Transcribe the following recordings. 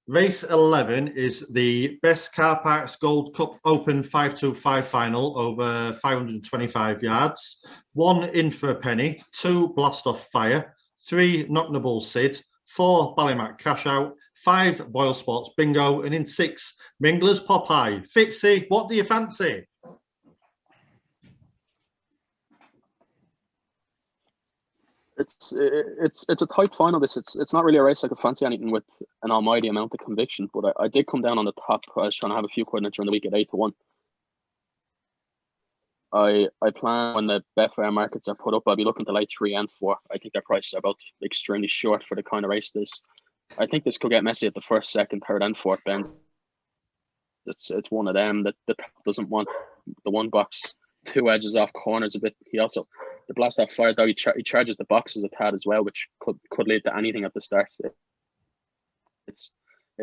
Race 11 is the Best Car Parks Gold Cup Open 525 final over 525 yards. 1 In for a Penny, 2 Blast Off Fire, 3 Knocknable Sid, 4 Ballymac Cash Out, 5 Boyle Sports Bingo, and in 6 Minglers Popeye. Fitzy, what do you fancy? It's a tight final. It's not really a race I could fancy anything with an almighty amount of conviction. But I did come down on the top. I was trying to have a few quid in it during the week at 8-1. I plan when the Betfair markets are put up, I'll be looking to lay 3 and 4. I think their prices are both extremely short for the kind of race this. I think this could get messy at the first, second, third, and fourth bends. It's one of them that the top doesn't want the one box 2 edges off corners a bit. The Blast Off Fire, though, he charges the boxes a tad as well, which could lead to anything at the start. It's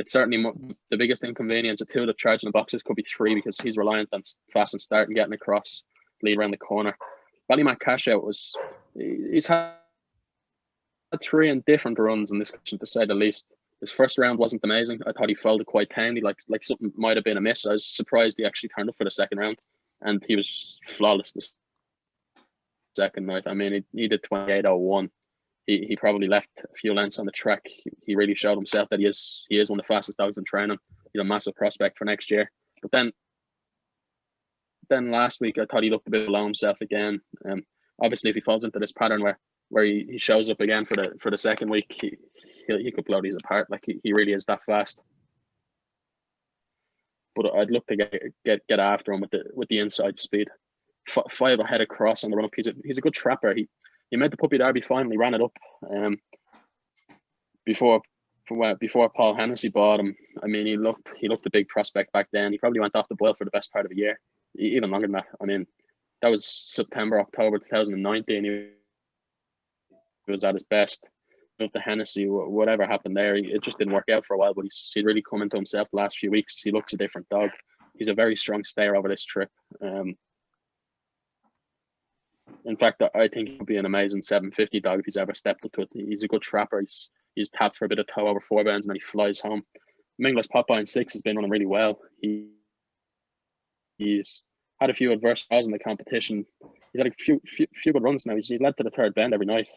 certainly the biggest inconvenience. A 2 that charging the boxes could be 3 because he's reliant on fast and start and getting across, lead around the corner. Ballymac Cash Out he's had 3 in different runs in this question, to say the least. His first round wasn't amazing. I thought he folded quite tamely, like something might have been a miss. I was surprised he actually turned up for the second round, and he was flawless this second night. I mean, he did 28.01. He probably left a few lengths on the track. He really showed himself that he is one of the fastest dogs in training. He's a massive prospect for next year. But then last week I thought he looked a bit below himself again. Obviously, if he falls into this pattern where he shows up again for the second week, he could blow these apart. Like he really is that fast. But I'd look to get after him with the inside speed. 5 ahead across on the run up. He's a good trapper. He made the Puppy Derby final. He ran it up before Paul Hennessy bought him. I mean, he looked a big prospect back then. He probably went off the boil for the best part of a year, even longer than that. I mean, that was September, October 2019. He was at his best. With the Hennessy, whatever happened there, it just didn't work out for a while. But he's really come into himself the last few weeks. He looks a different dog. He's a very strong stayer over this trip. In fact, I think he could be an amazing 750 dog if he's ever stepped up to it. He's a good trapper. He's tapped for a bit of toe over 4 bends and then he flies home. Mingler's Popeye in 6 has been running really well. He's had a few adverse draws in the competition. He's had a few good runs now. He's led to the third bend every night.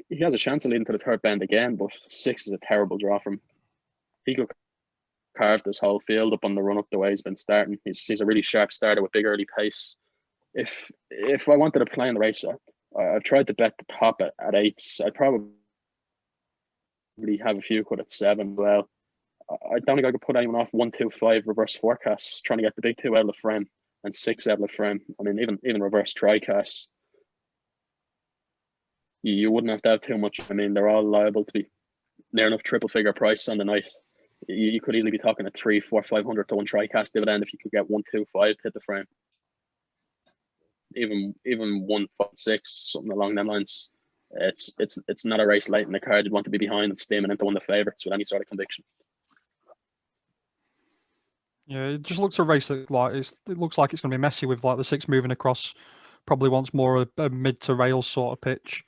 He has a chance of leading to the third bend again, but 6 is a terrible draw for him. He could carve this whole field up on the run up the way he's been starting. He's a really sharp starter with big early pace. If I wanted to play in the race, I've tried to bet the top at 8s. I'd probably have a few quid at 7. Well, I don't think I could put anyone off 1, 2, 5 reverse forecasts, trying to get the big 2 out of the frame and 6 out of the frame. I mean, even reverse tricasts, you wouldn't have to have too much. I mean, they're all liable to be near enough triple figure price on the night. You could easily be talking a 3, 4, 500 to 1 tricast dividend if you could get 1, 2, 5 to hit the frame. Even 1, 5, 6, something along them lines. It's not a race late in the card. You'd want to be behind and steaming into one of the favourites with any sort of conviction. Yeah, it just looks a race that it looks like it's going to be messy with like the 6 moving across. Probably wants more a mid to rail sort of pitch.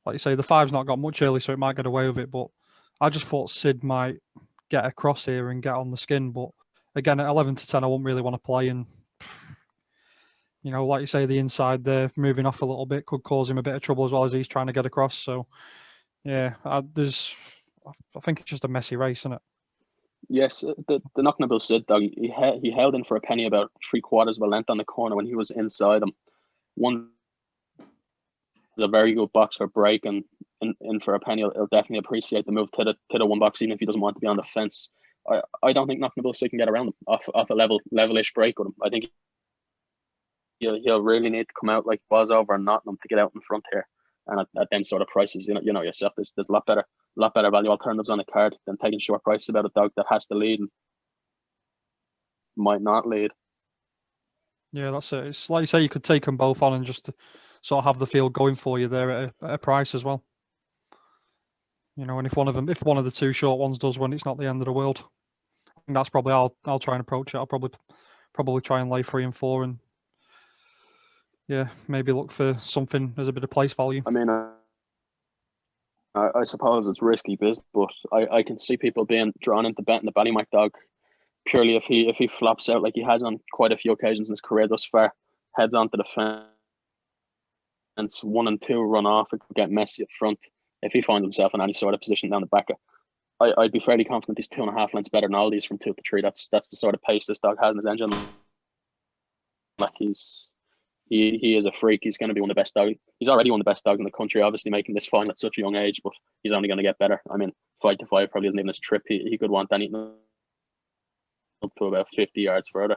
Like you say, the 5's not got much early, so it might get away with it. But I just thought Sid might get across here and get on the skin. But again, at 11 to 10, I wouldn't really want to play. And you know, like you say, the inside there moving off a little bit could cause him a bit of trouble as well as he's trying to get across. So yeah, I think it's just a messy race, isn't it? Yes, the Knocknable Sid dog, he held in for a penny about 3/4 of a length on the corner when he was inside him. One is a very good box for break, and in for a penny, he'll definitely appreciate the move to the 1 box, even if he doesn't want to be on the fence. I don't think Knocknable Sid can get around him off a levelish break with him. I think he'll really need to come out like he was over and Nottingham to get out in front here. And at them sort of prices, you know yourself, there's a lot better value alternatives on the card than taking short prices about a dog that has to lead and might not lead. Yeah, that's it. It's like you say, you could take them both on and just sort of have the field going for you there at a price as well. You know, and if one of the 2 short ones does win, it's not the end of the world. I think that's probably how I'll try and approach it. I'll probably try and lay 3 and 4 and yeah, maybe look for something as a bit of place value. I mean, I suppose it's risky business, but I can see people being drawn into betting the Ballymac dog purely if he flops out like he has on quite a few occasions in his career thus far, heads onto the fence, 1 and 2 run off, it could get messy up front. If he finds himself in any sort of position down the back, I'd be fairly confident he's 2.5 lengths better than all these from 2 to 3. That's the sort of pace this dog has in his engine. Like he is a freak. He's going to be one of the best dogs. He's already one of the best dogs in the country, obviously making this final at such a young age, but he's only going to get better. I mean, 5 to 5 probably isn't even his trip. He could want anything up to about 50 yards further.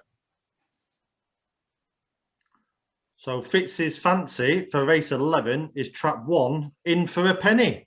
So Fitz's fancy for race 11 is trap 1 in for a penny.